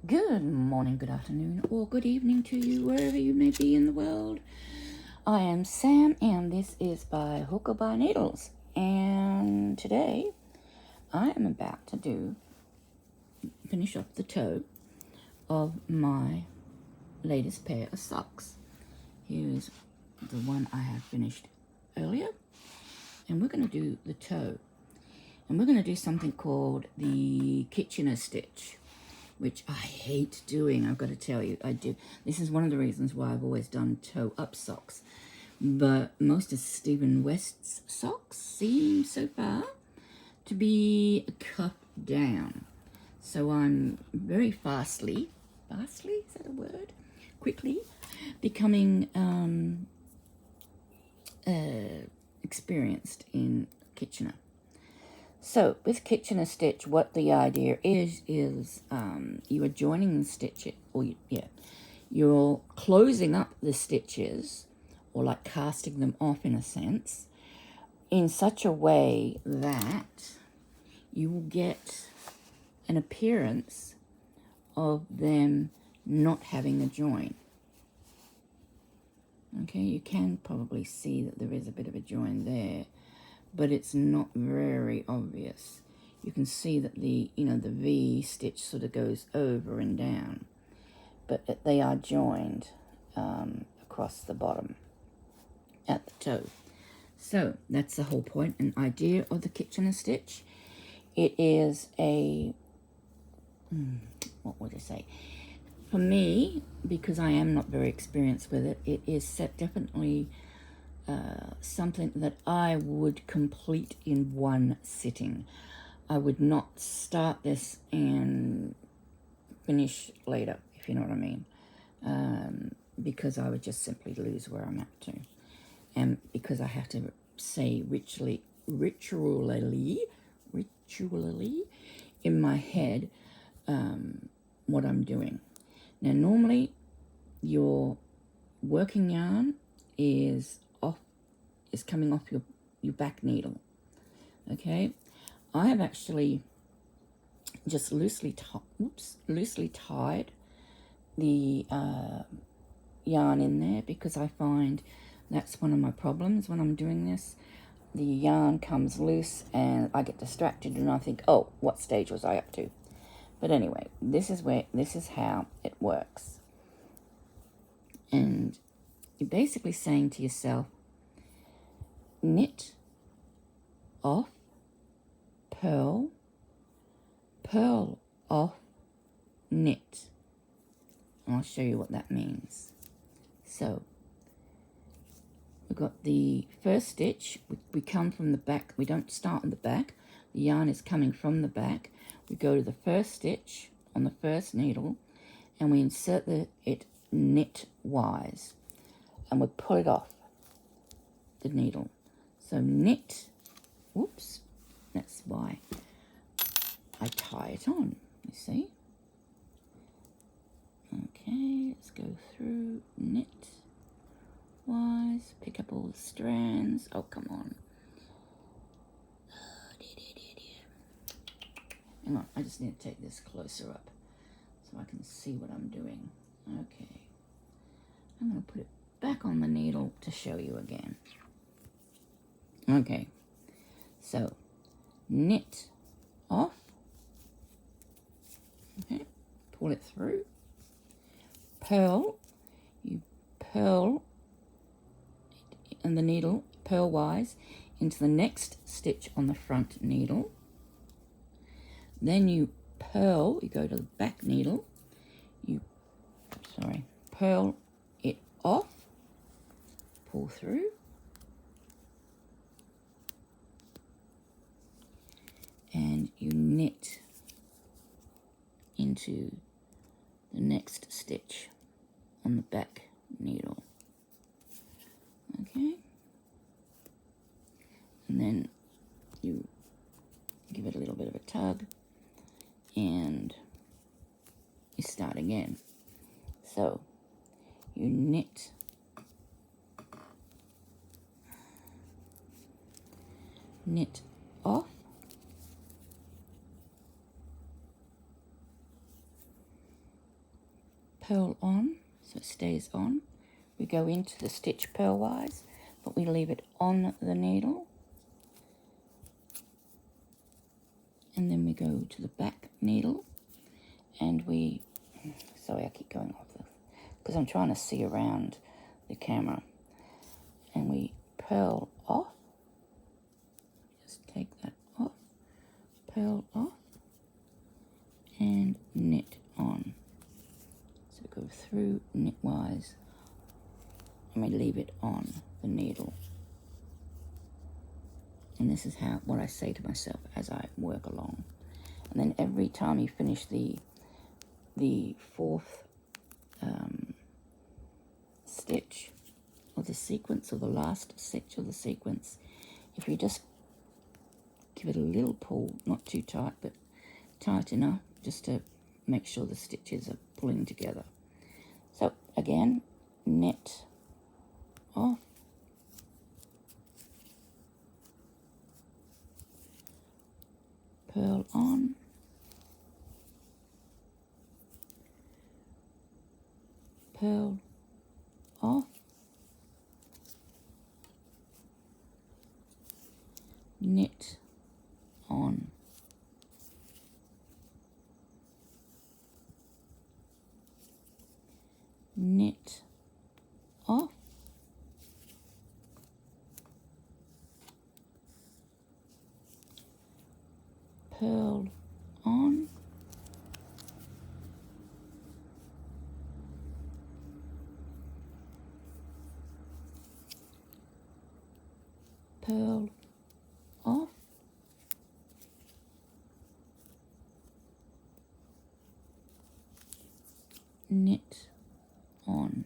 Good morning, good afternoon, or good evening to you, wherever you may be in the world. I am Sam, and this is by Hook or by Needles. And today, I am about to finish off the toe of my latest pair of socks. Here's the one I have finished earlier, and we're going to do the toe. And we're going to do something called the Kitchener stitch, which I hate doing, I've got to tell you. I do. This is one of the reasons why I've always done toe-up socks. But most of Stephen West's socks seem so far to be cuff down. So I'm very fastly, is that a word? Quickly becoming experienced in Kitchener. So with Kitchener stitch, what the idea is you are joining the stitches, you're closing up the stitches, or like casting them off in a sense, in such a way that you will get an appearance of them not having a join. Okay, you can probably see that there is a bit of a join there, but it's not very obvious. You can see that the V stitch sort of goes over and down, but they are joined across the bottom at the toe. So that's the whole point and idea of the Kitchener stitch. It is a, what would I say? For me, because I am not very experienced with it, it is definitely something that I would complete in one sitting. I would not start this and finish later, if you know what I mean, because I would just simply lose where I'm at to. And because I have to say ritually in my head what I'm doing. Now, normally your working yarn is coming off your back needle. Okay, I have actually just loosely tied the yarn in there, because I find that's one of my problems when I'm doing this. The yarn comes loose and I get distracted and I think, oh, what stage was I up to? But anyway, this is how it works. And you're basically saying to yourself, knit, off, purl, purl, off, knit. And I'll show you what that means. So we've got the first stitch. We come from the back. We don't start on the back. The yarn is coming from the back. We go to the first stitch on the first needle, and we insert it knitwise, and we pull it off the needle. So knit, that's why I tie it on, you see. Okay, let's go through knitwise, pick up all the strands. Oh, come on. Hang on, I just need to take this closer up so I can see what I'm doing. Okay, I'm going to put it back on the needle to show you again. Okay, so knit off, okay, pull it through, purl, you purl and the needle purlwise into the next stitch on the front needle. Then you purl, you go to the back needle, purl it off, pull through, and you knit into the next stitch on the back needle. Okay, and then you give it a little bit of a tug and you start again. So you knit off, purl on, so it stays on. We go into the stitch purlwise, but we leave it on the needle. And then we go to the back needle, and we, sorry I keep going off this, because I'm trying to see around the camera. And we purl off, just take that off, purl off, and knit on. So go through knitwise, and we leave it on the needle. And this is what I say to myself as I work along. And then every time you finish the fourth stitch of the sequence, or the last stitch of the sequence, if you just give it a little pull, not too tight, but tight enough just to make sure the stitches are pulling together. So again, knit off, purl on, purl off, knit on, knit off, purl on, purl off, knit on.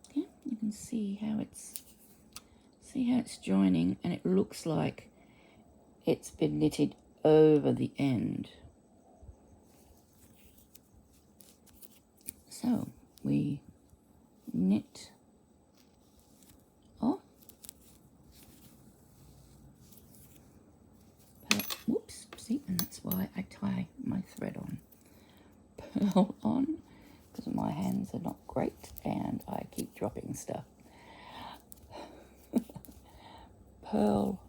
Okay, you can see how it's joining, and it looks like it's been knitted over the end. So we knit off, whoops, see, and that's why I tie my thread on. Purl on, because my hands are not great and I keep dropping stuff. Purl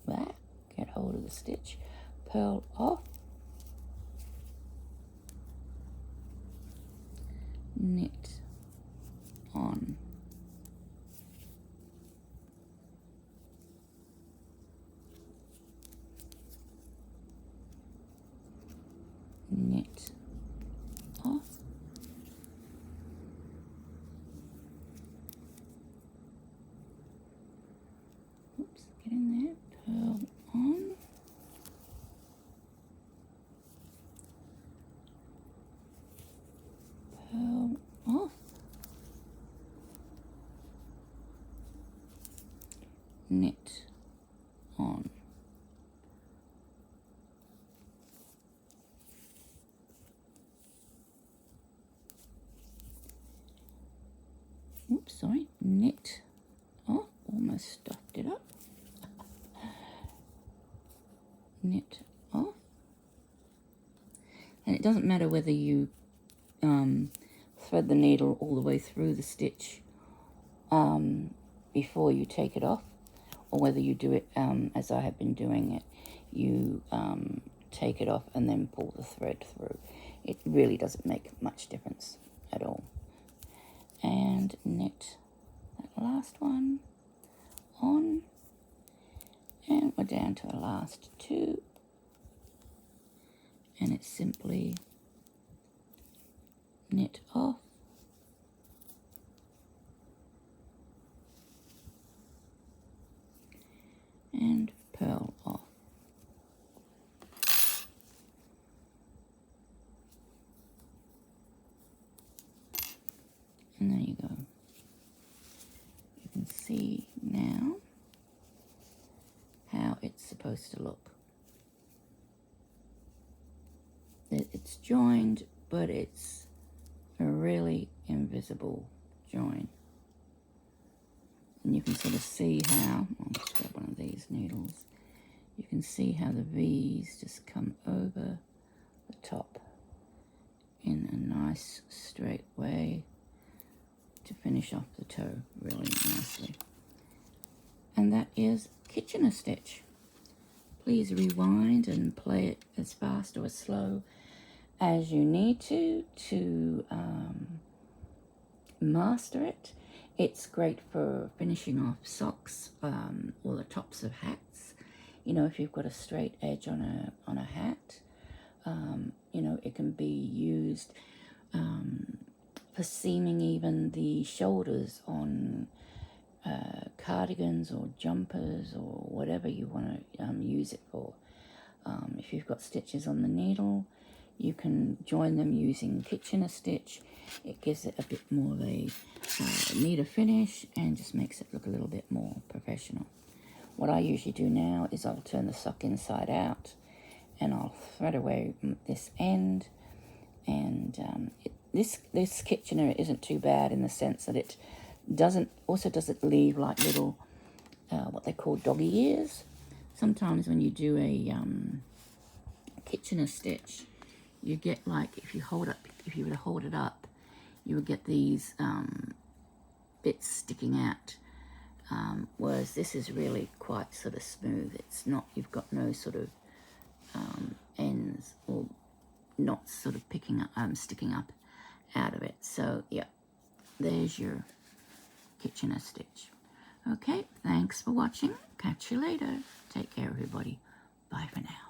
back, get hold of the stitch, purl off, knit on, knit off, oops, get in there, purl on, purl off, knit on. Oops, sorry, knit off, almost stuffed it up. Knit off. And it doesn't matter whether you thread the needle all the way through the stitch before you take it off, or whether you do it as I have been doing it, you take it off and then pull the thread through. It really doesn't make much difference at all. And knit that last one on, and we're down to the last two, and it's simply knit off, and purl off. And there you go. You can see now how it's supposed to look. It's joined, but it's a really invisible join. And you can sort of see how, I'll just grab one of these needles. can see how the V's just come over the top in a nice straight way to finish off the toe really nicely. And that is Kitchener stitch. Please rewind and play it as fast or as slow as you need to master it. It's great for finishing off socks or the tops of hats. You know, if you've got a straight edge on a hat, you know, it can be used for seaming even the shoulders on cardigans or jumpers or whatever you want to use it for. If you've got stitches on the needle, you can join them using Kitchener stitch. It gives it a bit more of a neater finish and just makes it look a little bit more professional. What I usually do now is I'll turn the sock inside out and I'll thread away this end. And this Kitchener isn't too bad in the sense that it doesn't leave like little what they call doggy ears. Sometimes when you do a Kitchener stitch, you get like, if you were to hold it up, you would get these bits sticking out. Whereas this is really quite sort of smooth. It's not, you've got no sort of ends or knots sort of sticking up out of it. So yeah, there's your Kitchener stitch. Okay, thanks for watching. Catch you later. Take care, everybody. Bye for now.